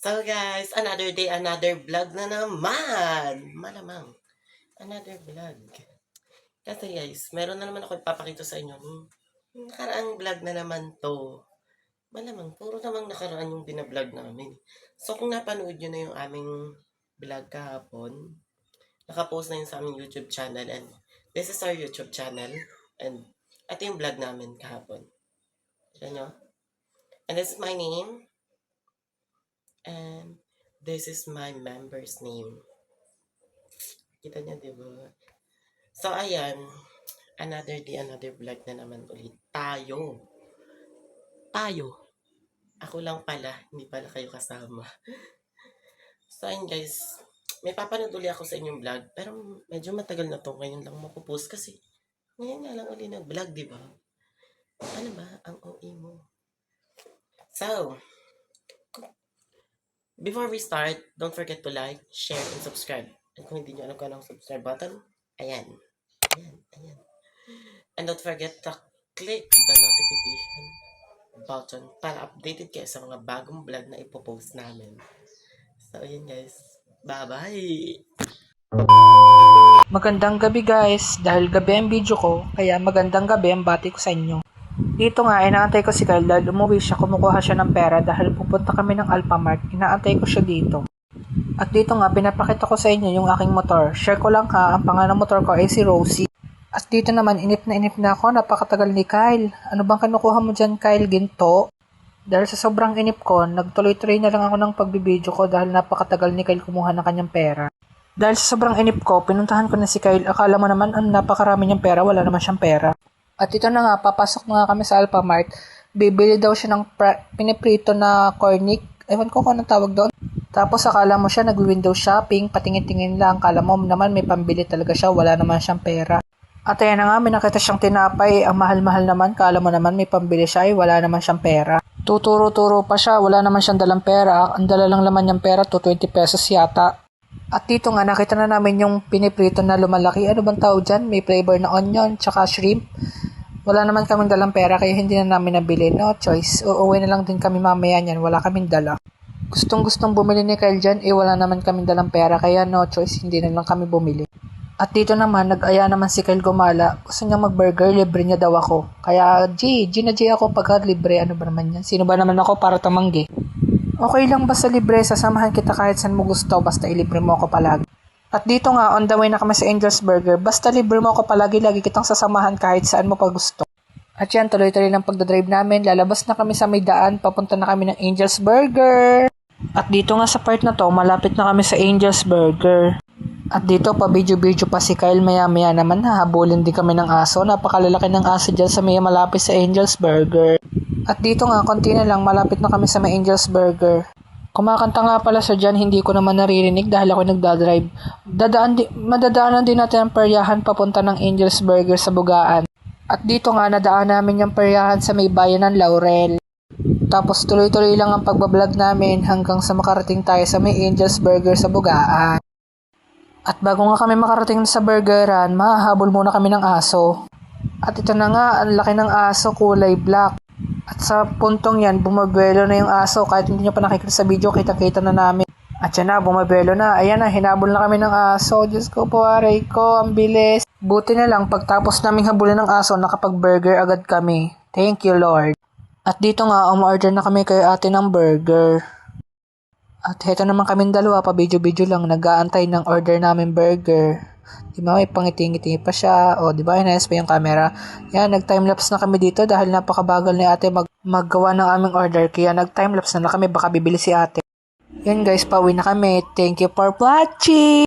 So guys, another day, another vlog na naman. Malamang, another vlog. Kasi guys, meron na naman ako ipapakita sa inyo. Nakaraang vlog na naman to. Malamang, puro namang nakaraan yung binablog namin. So kung napanood nyo na yung aming vlog kahapon, nakapost na yun sa aming YouTube channel. And this is our YouTube channel. And ito yung vlog namin kahapon. Kita nyo? And this is my name. And this is my member's name. Kita niya, di ba? So, ayan. Another day, another vlog na naman ulit. Tayo. Ako lang pala. Hindi pala kayo kasama. So, ayan guys. May papanood ulit ako sa inyong vlog. Pero medyo matagal na to. Ngayon lang mapupost kasi ngayon nga lang ulit nag-vlog, di ba? Ano ba ang OA mo? So, before we start, don't forget to like, share, and subscribe. At kung hindi nyo alam kung anong subscribe button, ayan. And don't forget to click the notification button para updated kayo sa mga bagong vlog na ipopost namin. So, ayan guys. Bye-bye! Magandang gabi guys, dahil gabi ang video ko, kaya magandang gabi ang bati ko sa inyo. Dito nga, inaantay ko si Kyle dahil umuwi siya, kumukuha siya ng pera dahil pupunta kami ng Alphamart, inaantay ko siya dito. At dito nga, pinapakita ko sa inyo yung aking motor. Share ko lang ha, ang pangalan ng motor ko ay si Rosie. At dito naman, inip na ako, napakatagal ni Kyle. Ano bang kinukuha mo dyan Kyle, ginto? Dahil sa sobrang inip ko, nagtuloy-tuloy na lang ako ng pagbibideo ko dahil napakatagal ni Kyle kumuha ng kanyang pera. Dahil sa sobrang inip ko, pinuntahan ko na si Kyle. Akala mo naman, ang napakarami niyang pera, wala naman siyang pera. At ito na nga, papasok na nga kami sa Alphamart. Bibili daw siya ng piniprito na cornic. Ewan ko kung anong tawag doon. Tapos akala mo siya nag-window shopping, patingin-tingin lang. Akala mo naman may pambili talaga siya, wala naman siyang pera. At ayan na nga, may nakita siyang tinapay. Ang mahal-mahal naman, akala mo naman may pambili siya, ay wala naman siyang pera. Tuturo-turo pa siya, wala naman siyang dalang pera. Ang dala lang naman niyang pera, 20 pesos yata. At dito nga, nakita na namin yung piniprito na lumalaki. Ano bang tawag dyan? May flavor na onion, tsaka shrimp. Wala naman kaming dalang pera, kaya hindi na namin nabili. No choice. Uuwi na lang din kami mamaya niyan. Wala kaming dala. Gustong bumili ni Kyle dyan, wala naman kaming dalang pera, kaya no choice, hindi na lang kami bumili. At dito naman, nag-aya naman si Kyle gumala. Gusto niya mag-burger, libre niya daw ako. Kaya, G na G ako pagka libre. Ano ba naman yan? Sino ba naman ako para tumanggi? Okay lang basta libre, sasamahan kita kahit saan mo gusto, basta ilibre mo ako palagi. At dito nga, on the way na kami sa Angel's Burger, basta libre mo ako palagi, lagi kitang sasamahan kahit saan mo pa gusto. At yan, tuloy-tuloy ng pagdadrive namin, lalabas na kami sa may daan, papunta na kami ng Angel's Burger. At dito nga sa part na to, malapit na kami sa Angel's Burger. At dito, pa-video-video pa si Kyle, maya-maya naman, hahabulin din kami ng aso, napakalalaki ng aso dyan sa may malapit sa Angel's Burger. At dito nga, konti na lang, malapit na kami sa may Angel's Burger. Kumakanta nga pala sa dyan, hindi ko naman naririnig dahil ako nagdadrive. Madadaanan din natin ang peryahan papunta ng Angel's Burger sa Bugaan. At dito nga, nadaan namin yung peryahan sa may bayan ng Laurel. Tapos tuloy-tuloy lang ang pagbablog namin hanggang sa makarating tayo sa may Angel's Burger sa Bugaan. At bago nga kami makarating sa burgeran, mahahabol muna kami ng aso. At ito na nga, ang laki ng aso, kulay black. At sa puntong yan, bumabelo na yung aso. Kahit hindi nyo pa nakikita sa video, kita-kita na namin. At yan na, bumabelo na. Ayan na, hinabol na kami ng aso. Diyos ko po, aray ko, ang bilis. Buti na lang, pagtapos naming habulin ng aso, nakapag-burger agad kami. Thank you, Lord. At dito nga, umorder na kami kay ate ng burger. At heto naman kaming dalawa, pa-video-video lang, nag-aantay ng order namin burger. Di ba, may pangiti-ngiti pa siya. O, di ba, inayos pa yung camera. Yan, nag-timelapse na kami dito dahil napakabagal ni ate maggawa ng aming order. Kaya nag-timelapse na kami, baka bibili si ate. Yan guys, pauwi na kami. Thank you for watching!